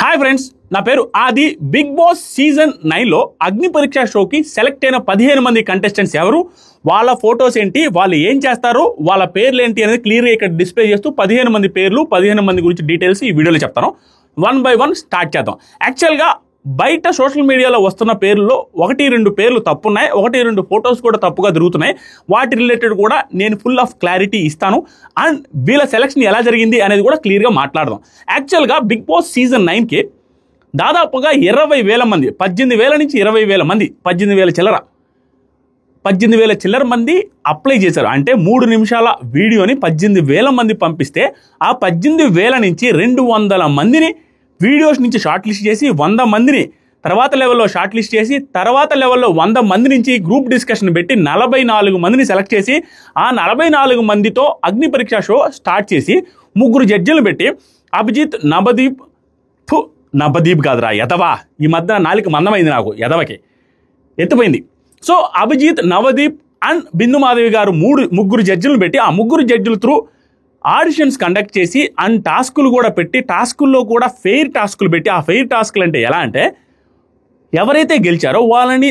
Hi friends, నా పేరు ఆది. బిగ్ బాస్ సీజన్ 9లో అగ్ని పరీక్ష షోకి సెలెక్ట్ అయిన 15 మంది కంటెస్టెంట్స్ ఎవరు, వాళ్ళ ఫొటోస్ ఏంటి, వాళ్ళు ఏం చేస్తారు, వాళ్ళ పేర్లు ఏంటి అనేది క్లియర్గా ఇక్కడ డిస్ప్లే చేస్తూ 15 మంది పేర్లు, 15 మంది గురించి డీటెయిల్స్ ఈ వీడియోలో చెప్తాను. 1 by 1 స్టార్ట్ చేద్దాం. యాక్చువల్గా బయట సోషల్ మీడియాలో వస్తున్న పేర్లలో 1-2 పేర్లు తప్పున్నాయి, 1-2 ఫొటోస్ కూడా తప్పుగా తిరుగుతున్నాయి. వాటి రిలేటెడ్ కూడా నేను ఫుల్ ఆఫ్ క్లారిటీ ఇస్తాను. అండ్ వీళ్ళ సెలక్షన్ ఎలా జరిగింది అనేది కూడా క్లియర్గా మాట్లాడదాం. యాక్చువల్గా బిగ్ బాస్ సీజన్ 9కి దాదాపుగా 20,000 మంది, 18,000 నుంచి 20,000 మంది, 18,000 చిల్లర మంది అప్లై చేశారు. అంటే 3 నిమిషాల వీడియోని 18,000 మంది పంపిస్తే ఆ 18,000 నుంచి 200 మందిని వీడియోస్ నుంచి షార్ట్ లిస్ట్ చేసి 100 మందిని తర్వాత లెవెల్లో షార్ట్ లిస్ట్ చేసి తర్వాత లెవెల్లో 100 మంది నుంచి గ్రూప్ డిస్కషన్ పెట్టి 44 మందిని సెలెక్ట్ చేసి ఆ 44 మందితో అగ్ని పరీక్ష షో స్టార్ట్ చేసి 3 జడ్జిలు పెట్టి అభిజిత్, నవదీప్ కాదురా ఎదవా, ఈ మధ్య నాలుక మందమైంది నాకు, ఎదవకి ఎత్తిపోయింది. సో అభిజిత్, నవదీప్ అండ్ బిందు మాధవి గారు 3 జడ్జిలను పెట్టి ఆ 3 జడ్జిల త్రూ ఆడిషన్స్ కండక్ట్ చేసి అండ్ టాస్కులు కూడా పెట్టి, టాస్కుల్లో కూడా ఫెయిర్ టాస్కులు పెట్టి, ఆ ఫెయిర్ టాస్కులు అంటే ఎలా అంటే ఎవరైతే గెలిచారో వాళ్ళని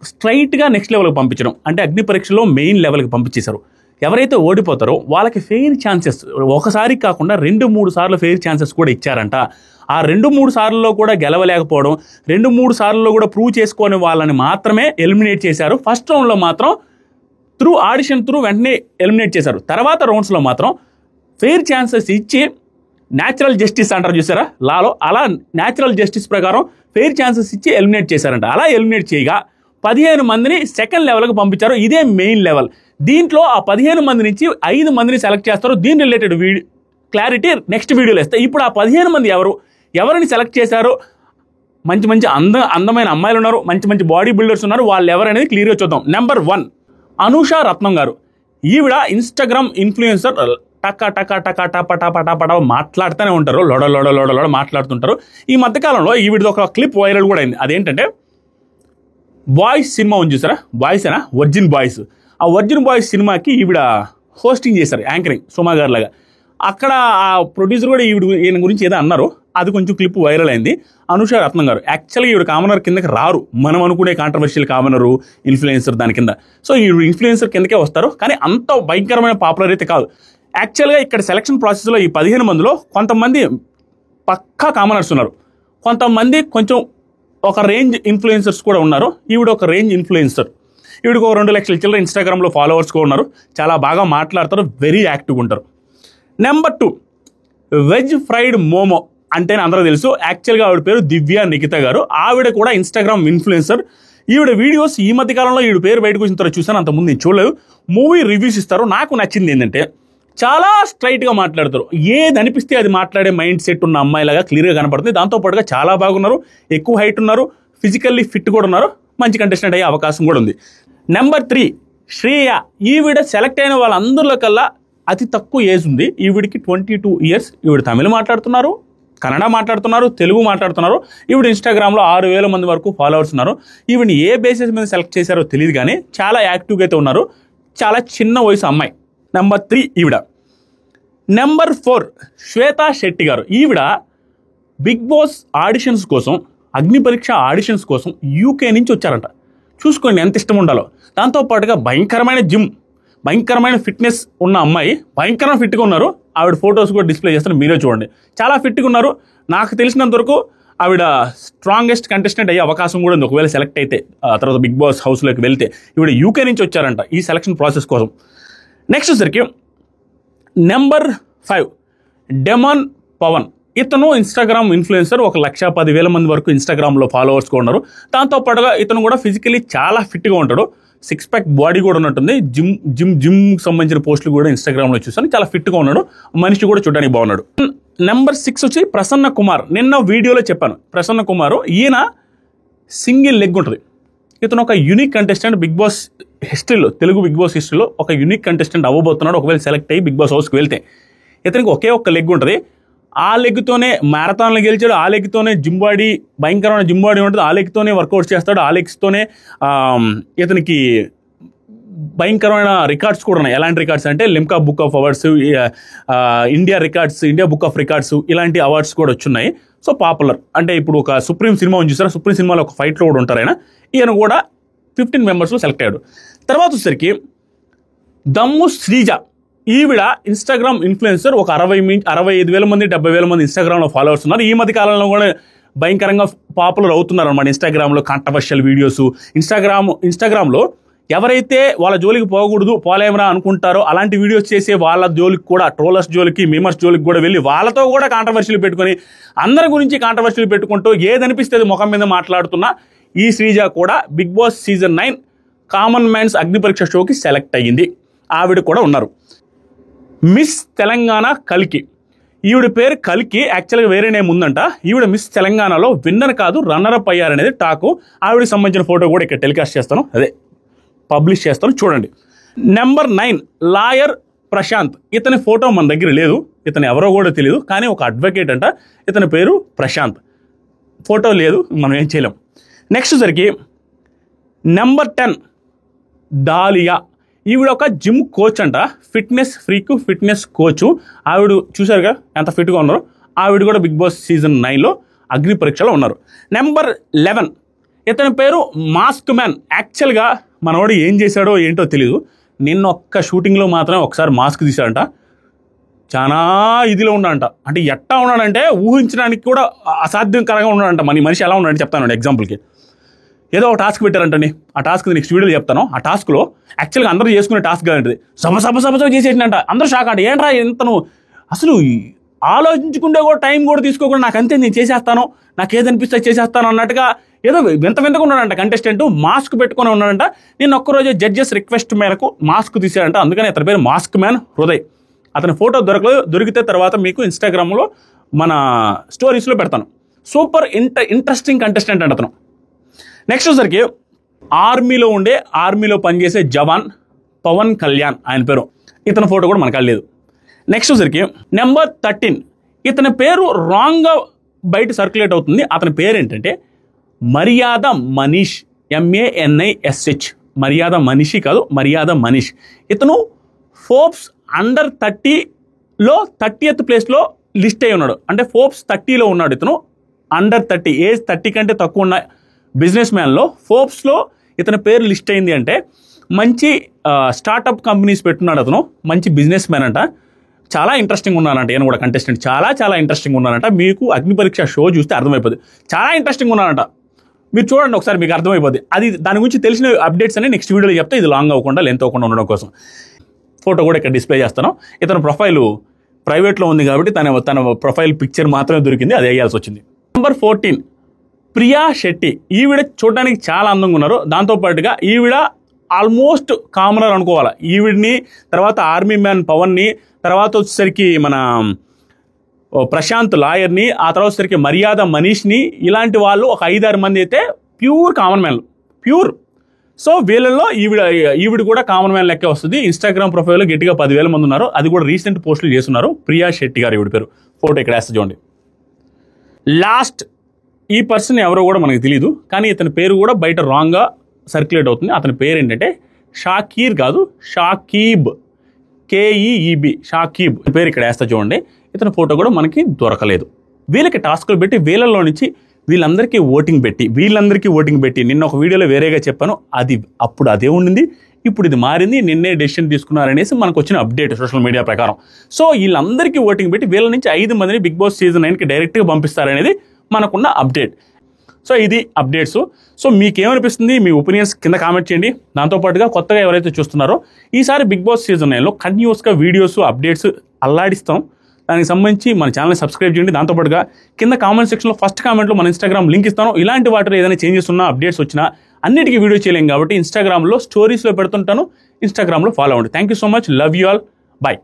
స్ట్రైట్గా నెక్స్ట్ లెవెల్కి పంపించడం, అంటే అగ్ని పరీక్షలో మెయిన్ లెవెల్కి పంపించేశారు. ఎవరైతే ఓడిపోతారో వాళ్ళకి ఫెయిర్ ఛాన్సెస్ ఒకసారి కాకుండా 2-3 సార్లు ఫెయిర్ ఛాన్సెస్ కూడా ఇచ్చారంట. ఆ 2-3 సార్లలో కూడా గెలవలేకపోవడం, 2-3 సార్లలో కూడా ప్రూవ్ చేసుకొని వాళ్ళని మాత్రమే ఎలిమినేట్ చేశారు. ఫస్ట్ రౌండ్లో మాత్రం ఆడిషన్ త్రూ వెంటనే ఎలిమినేట్ చేశారు. తర్వాత రౌండ్స్లో మాత్రం ఫెయిర్ ఛాన్సెస్ ఇచ్చి న్యాచురల్ జస్టిస్ అంటారు చూసారా లాలో, అలా న్యాచురల్ జస్టిస్ ప్రకారం ఫెయిర్ ఛాన్సెస్ ఇచ్చి ఎలిమినేట్ చేశారంట. అలా ఎలిమినేట్ చేయగా 15 మందిని సెకండ్ లెవెల్కి పంపించారు. ఇదే మెయిన్ లెవెల్. దీంట్లో ఆ 15 మంది నుంచి 5 మందిని సెలెక్ట్ చేస్తారు. దీని రిలేటెడ్ క్లారిటీ నెక్స్ట్ వీడియోలో ఇస్తాయి. ఇప్పుడు ఆ 15 మంది ఎవరిని సెలెక్ట్ చేశారు, మంచి అందమైన అమ్మాయిలు ఉన్నారు, మంచి బాడీ బిల్డర్స్ ఉన్నారు, వాళ్ళు ఎవరనేది క్లియర్గా చూద్దాం. నెంబర్ 1 అనూషా రత్నం గారు. ఈవిడ ఇన్స్టాగ్రామ్ ఇన్ఫ్లుయెన్సర్. టప మాట్లాడుతూనే ఉంటారు, లోడ మాట్లాడుతుంటారు. ఈ మధ్యకాలంలో ఈవిడది ఒక క్లిప్ వైరల్ కూడా అయింది. అదేంటంటే బాయ్స్ సినిమా ఉంది చూసారా, బాయ్సేనా, వర్జిన్ బాయ్స్. ఆ వర్జిన్ బాయ్స్ సినిమాకి ఈవిడ హోస్టింగ్ చేశారు, యాంకరింగ్ సుమా గారు లాగా. అక్కడ ఆ ప్రొడ్యూసర్ కూడా ఈయన గురించి ఏదో అన్నారు, అది కొంచెం క్లిప్ వైరల్ అయింది. అనూషా రత్నం గారు యాక్చువల్గా ఈవిడ కామనర్ కిందకి రారు, మనం అనుకునే కాంట్రవర్షియల్ కామనరు, ఇన్ఫ్లుయెన్సర్ దాని కింద. సో ఈవిడ ఇన్ఫ్లుయెన్సర్ కిందకే వస్తారు, కానీ అంత భయంకరమైన పాపులర్ అయితే కాదు. యాక్చువల్గా ఇక్కడ సెలక్షన్ ప్రాసెస్లో ఈ 15 మందిలో కొంతమంది పక్కా కామనర్స్ ఉన్నారు, కొంతమంది కొంచెం ఒక రేంజ్ ఇన్ఫ్లుయెన్సర్స్ కూడా ఉన్నారు. ఈవిడ ఒక రేంజ్ ఇన్ఫ్లుయెన్సర్. ఈవిడకు ఒక 2 లక్షల చిల్లర ఇన్స్టాగ్రామ్లో ఫాలోవర్స్ కూడా ఉన్నారు, చాలా బాగా మాట్లాడతారు, వెరీ యాక్టివ్గా ఉంటారు. నెంబర్ 2 వెజ్ ఫ్రైడ్ మోమో అంటే అందరూ తెలుసు. యాక్చువల్గా ఆవిడ పేరు దివ్య నిఖిత గారు. ఆవిడ కూడా ఇన్స్టాగ్రామ్ ఇన్ఫ్లుయెన్సర్. ఈవిడ వీడియోస్ ఈ మధ్య కాలంలో ఈవిడ పేరు బయటకు వచ్చిన తర్వాత చూసాను, అంతకుముందు నేను చూడలేదు. మూవీ రివ్యూస్ ఇస్తారు. నాకు నచ్చింది ఏంటంటే చాలా స్ట్రైట్గా మాట్లాడతారు, ఏది అనిపిస్తే అది మాట్లాడే మైండ్ సెట్ ఉన్న అమ్మాయిలాగా క్లియర్గా కనపడుతుంది. దాంతోపాటుగా చాలా బాగున్నారు, ఎక్కువ హైట్ ఉన్నారు, ఫిజికల్లీ ఫిట్ కూడా ఉన్నారు, మంచి కంటెస్టెంట్ అయ్యే అవకాశం కూడా ఉంది. నెంబర్ 3 శ్రేయ. ఈవిడ సెలెక్ట్ అయిన వాళ్ళందరిలో కల్లా అతి తక్కువ ఏజ్ ఉంది. ఈవిడికి 22 ఇయర్స్. ఈవిడ తమిళ మాట్లాడుతున్నారు, కన్నడ మాట్లాడుతున్నారు, తెలుగు మాట్లాడుతున్నారు. ఈవిడ ఇన్స్టాగ్రామ్లో 6,000 మంది వరకు ఫాలోవర్స్ ఉన్నారు. ఈవిడ ఏ బేసిస్ మీద సెలెక్ట్ చేశారో తెలియదు, కానీ చాలా యాక్టివ్గా అయితే ఉన్నారు. చాలా చిన్న వయసు అమ్మాయి. నెంబర్ 3 ఈవిడ. నెంబర్ 4 శ్వేతా శెట్టి గారు. ఈవిడ బిగ్ బాస్ ఆడిషన్స్ కోసం, అగ్ని పరీక్ష ఆడిషన్స్ కోసం యూకే నుంచి వచ్చారంట. చూసుకోండి ఎంత ఇష్టం ఉండాలో. దాంతోపాటుగా భయంకరమైన జిమ్, భయంకరమైన ఫిట్నెస్ ఉన్న అమ్మాయి, భయంకరమైన ఫిట్గా ఉన్నారు. ఆవిడ ఫొటోస్ కూడా డిస్ప్లే చేస్తారు, మీరే చూడండి. చాలా ఫిట్గా ఉన్నారు. నాకు తెలిసినంత వరకు ఆవిడ స్ట్రాంగెస్ట్ కంటెస్టెంట్ అయ్యే అవకాశం కూడా ఉంది ఒకవేళ సెలెక్ట్ అయితే, తర్వాత బిగ్ బాస్ హౌస్లోకి వెళ్తే. ఈవిడ యూకే నుంచి వచ్చారంట ఈ సెలక్షన్ ప్రాసెస్ కోసం. నెక్స్ట్ సరికి నెంబర్ 5 డెమాన్ పవన్. ఇతను ఇన్స్టాగ్రామ్ ఇన్ఫ్లుయెన్సర్. 1,10,000 మంది వరకు ఇన్స్టాగ్రామ్లో ఫాలోవర్స్ కూడా ఉన్నారు. దాంతోపాటుగా ఇతను కూడా ఫిజికలీ చాలా ఫిట్గా ఉంటాడు, 6 ప్యాక్ బాడీ కూడా ఉన్నట్టుంది. జిమ్ సంబంధించిన పోస్టులు కూడా ఇన్స్టాగ్రామ్లో చూసాను, చాలా ఫిట్గా ఉన్నాడు. మనిషి కూడా చూడడానికి బాగున్నాడు. నెంబర్ 6 వచ్చి ప్రసన్న కుమార్. నిన్న వీడియోలో చెప్పాను, ప్రసన్న కుమార్. ఈయన సింగిల్ లెగ్ ఉంటుంది. ఇతను ఒక యూనిక్ కంటెస్టెంట్ బిగ్ బాస్ హిస్టరీలో, తెలుగు బిగ్ బాస్ హిస్టరీలో ఒక యూనిక్ కంటెస్టెంట్ అవ్వబోతున్నాడు ఒకవేళ సెలెక్ట్ అయ్యి బిగ్ బాస్ హౌస్కి వెళ్తే. ఇతనికి ఒకే ఒక్క లెగ్ ఉంటుంది. ఆ లెగ్తోనే మ్యారథాన్లు గెలిచాడు, ఆ లెగ్తోనే భయంకరమైన జిమ్ బాడీ ఉంటుంది, ఆ లెగ్తోనే వర్కౌట్స్ చేస్తాడు, ఆ లెగ్స్తోనే ఇతనికి భయంకరమైన రికార్డ్స్ కూడా ఉన్నాయి. ఎలాంటి రికార్డ్స్ అంటే Limca book of awards, India book of records, ఇలాంటి అవార్డ్స్ కూడా వచ్చున్నాయి. సో పాపులర్ అంటే ఇప్పుడు ఒక సుప్రీం సినిమా ఉంది చూసారా, సుప్రీం సినిమాలో ఒక ఫైట్లో కూడా ఉంటారు ఆయన. ఈయన కూడా 15 మెంబర్స్లో సెలెక్ట్ అయ్యాడు. తర్వాత వచ్చేసరికి దమ్ము శ్రీజ. ఈవిడ ఇన్స్టాగ్రామ్ ఇన్ఫ్లుయెన్సర్. ఒక 65,000 మంది 70,000 మంది ఇన్స్టాగ్రామ్లో ఫాలోవర్స్ ఉన్నారు. ఈ మధ్య కాలంలో కూడా భయంకరంగా పాపులర్ అవుతున్నారు అనమాట ఇన్స్టాగ్రామ్లో. కాంట్రవర్షియల్ వీడియోస్ ఇన్స్టాగ్రామ్లో ఎవరైతే వాళ్ళ జోలికి పోకూడదు, పోలేమరా అనుకుంటారో అలాంటి వీడియోస్ చేసే వాళ్ళ జోలికి కూడా, ట్రోలర్స్ జోలికి, మీమర్స్ జోలికి కూడా వెళ్ళి వాళ్ళతో కూడా కాంట్రవర్షియలు పెట్టుకొని అందరి గురించి కాంట్రవర్షియలు పెట్టుకుంటూ ఏదనిపిస్తే ముఖం మీద మాట్లాడుతున్న ఈ శ్రీజ కూడా Bigg Boss season 9 common man's Agni Pariksha షోకి సెలెక్ట్ అయ్యింది. ఆవిడ కూడా ఉన్నారు. మిస్ తెలంగాణ కల్కి. ఈవిడ పేరు కల్కి, యాక్చువల్గా వేరే నేమ్ ఉందంట. ఈవిడ మిస్ తెలంగాణలో విన్నర్ కాదు రన్నరప్ అయ్యారనేది టాకు. ఆవిడకి సంబంధించిన ఫోటో కూడా ఇక్కడ టెలికాస్ట్ చేస్తాను, పబ్లిష్ చేస్తాను, చూడండి. Number 9 lawyer Prashanth. ఇతని ఫోటో మన దగ్గర లేదు, ఇతను ఎవరో కూడా తెలియదు, కానీ ఒక అడ్వకేట్ అంట. ఇతని పేరు ప్రశాంత్. ఫోటో లేదు, మనం ఏం చేయలేం. నెక్స్ట్ సరికి నెంబర్ 10 డాలియా. ఈవిడ ఒక జిమ్ కోచ్ అంట, ఫిట్నెస్ ఫ్రీక్, ఫిట్నెస్ కోచ్. ఆవిడ చూసారుగా ఎంత ఫిట్గా ఉన్నారో. ఆవిడ కూడా బిగ్ బాస్ సీజన్ 9లో అగ్ని పరీక్షలో ఉన్నారు. నెంబర్ 11 ఇతని పేరు మాస్క్ మ్యాన్. యాక్చువల్గా మనవాడు ఏం చేశాడో ఏంటో తెలియదు. నిన్న ఒక్క షూటింగ్లో మాత్రం ఒకసారి మాస్క్ తీశాడంట. చాలా ఇదిలో ఉన్నాడంట. అంటే ఎట్టా ఉన్నాడంటే ఊహించడానికి కూడా అసాధ్యకరంగా ఉన్నాడంట. మనిషి ఎలా ఉన్నాడంటే చెప్తానండి ఎగ్జాంపుల్కి. ఏదో ఒక టాస్క్ పెట్టారంటండి. ఆ టాస్క్ నెక్స్ట్ వీడియోలో చెప్తాను. ఆ టాస్క్లో యాక్చువల్గా అందరూ చేసుకునే టాస్క్ కాదండి. సభ చేసేసినంట. అందరూ షాక్ అంట. ఏంట్రా ఇంతను అసలు ఆలోచించుకుంటే కూడా టైం కూడా తీసుకోకుండా నాకు అంతే నేను చేసేస్తాను, నాకు ఏదనిపిస్తే చేసేస్తాను అన్నట్టుగా ఏదో వింతగా ఉన్నాడంట కంటెస్టెంట్. మాస్క్ పెట్టుకొని ఉన్నాడంట. నేను ఒక్కరోజు జడ్జెస్ రిక్వెస్ట్ మేరకు మాస్క్ తీసాడంట. అందుకని అతని పేరు మాస్క్ మ్యాన్ హృదయ్. అతని ఫోటో దొరికితే తర్వాత మీకు ఇన్స్టాగ్రామ్లో మన స్టోరీస్లో పెడతాను. సూపర్ ఇంట్రెస్టింగ్ కంటెస్టెంట్ అంట అతను. నెక్స్ట్ వచ్చరికి ఆర్మీలో పనిచేసే జవాన్ పవన్ కళ్యాణ్ ఆయన పేరు. ఇతని ఫోటో కూడా మనకు లేదు. నెక్స్ట్ వచ్చరికి నెంబర్ 13 ఇతని పేరు రాంగ్గా బయట సర్క్యులేట్ అవుతుంది. అతని పేరు ఏంటంటే మర్యాద మనీష్, MANISH. మర్యాద మనిషి కాదు, మర్యాద మనీష్. ఇతను ఫోర్బ్స్ అండర్ 30లో 30th ప్లేస్లో లిస్ట్ అయి ఉన్నాడు. అంటే ఫోర్బ్స్ 30లో ఉన్నాడు ఇతను. అండర్ 30 ఏజ్ 30 కంటే తక్కువ ఉన్న బిజినెస్ మ్యాన్లో ఫోర్బ్స్లో ఇతని పేరు లిస్ట్ అయింది. అంటే మంచి స్టార్టప్ కంపెనీస్ పెట్టున్నాడు అతను. మంచి బిజినెస్ మ్యాన్ అంట. చాలా ఇంట్రెస్టింగ్ ఉన్నానంట. ఈయన కూడా కంటెస్టెంట్ చాలా ఇంట్రెస్టింగ్ ఉన్నానంట. మీకు అగ్ని పరీక్ష షో చూస్తే అర్థమైపోద్ది. చాలా ఇంట్రెస్టింగ్ ఉన్నానంట. మీరు చూడండి ఒకసారి, మీకు అర్థమైపోద్ది. దాని గురించి తెలిసిన అప్డేట్స్ అని నెక్స్ట్ వీడియోలో చెప్తే, ఇది లాంగ్ అవ్వకుండా లెంత్ అవ్వకుండా ఉండడం కోసం. ఫోటో కూడా ఇక్కడ డిస్ప్లే చేస్తాను. ఇతను ప్రొఫైల్ ప్రైవేట్లో ఉంది కాబట్టి తన ప్రొఫైల్ పిక్చర్ మాత్రమే దొరికింది, అది వేయాల్సి వచ్చింది. నెంబర్ 14 ప్రియా శెట్టి. ఈవిడ చూడడానికి చాలా అందంగా ఉన్నారు. దాంతోపాటుగా ఈవిడ ఆల్మోస్ట్ కామనర్ అనుకోవాలి. ఈవిడిని తర్వాత ఆర్మీ మ్యాన్ పవన్ని, తర్వాత వచ్చేసరికి మన ప్రశాంత్ లాయర్ని, ఆ తర్వాత వచ్చేసరికి మర్యాద మనీష్ని, ఇలాంటి వాళ్ళు ఒక 5-6 మంది అయితే ప్యూర్ కామన్ మ్యాన్లు, ప్యూర్. సో వీళ్ళల్లో ఈవిడ కూడా కామన్ మ్యాన్ లెక్క వస్తుంది. ఇన్స్టాగ్రామ్ ప్రొఫైల్లో గట్టిగా 10,000 మంది ఉన్నారు. అది కూడా రీసెంట్ పోస్టులు చేస్తున్నారు. ప్రియా శెట్టి గారు ఈవిడ పేరు. ఫోటో ఇక్కడ వేస్తే చూడండి. లాస్ట్ ఈ పర్సన్ ఎవరో కూడా మనకు తెలియదు, కానీ ఇతని పేరు కూడా బయట రాంగ్గా సర్క్యులేట్ అవుతుంది. అతని పేరు ఏంటంటే షాకీర్ కాదు, షాకీబ్, KEEB, షాకీబ్ పేరు ఇక్కడ వేస్తా చూడండి. ఇతని ఫోటో కూడా మనకి దొరకలేదు. వీళ్ళకి టాస్కులు పెట్టి వీళ్ళల్లో నుంచి వీళ్ళందరికీ ఓటింగ్ పెట్టి నిన్న ఒక వీడియోలో వేరేగా చెప్పాను. అప్పుడు అదే ఉండింది, ఇప్పుడు ఇది మారింది. నిన్నే డెసిషన్ తీసుకున్నారనేసి మనకు వచ్చిన అప్డేట్ సోషల్ మీడియా ప్రకారం. సో వీళ్ళందరికీ ఓటింగ్ పెట్టి వీళ్ళ నుంచి 5 మందిని బిగ్ బాస్ సీజన్ 9కి డైరెక్ట్గా పంపిస్తారనేది మనకున్న అప్డేట్. సో ఇది అప్డేట్స్. సో మీకేమనిపిస్తుంది, మీ ఒపీనియన్స్ కింద కామెంట్ చేయండి. దాంతోపాటుగా కొత్తగా ఎవరైతే చూస్తున్నారో ఈసారి బిగ్ బాస్ సీజన్ 9లో కంటిన్యూస్గా వీడియోస్ అప్డేట్స్ అల్లాడిస్తాం. దానికి సంబంధించి మన ఛానల్ని సబ్స్క్రైబ్ చేయండి. దాంతోపాటుగా కింద కామెంట్ సెక్షన్లో ఫస్ట్ కామెంట్లో మన ఇన్స్టాగ్రామ్ లింక్ ఇస్తాను. ఇలాంటి వాటిలో ఏదైనా చేంజెస్ ఉన్నా, అప్డేట్స్ వచ్చినా అన్నిటికీ వీడియో చేయలేం కాబట్టి ఇన్స్టాగ్రామ్లో స్టోరీస్లో పెడుతుంటాను. ఇన్స్టాగ్రామ్లో ఫాలో అవ్వండి. Thank you so much. Love you all. Bye.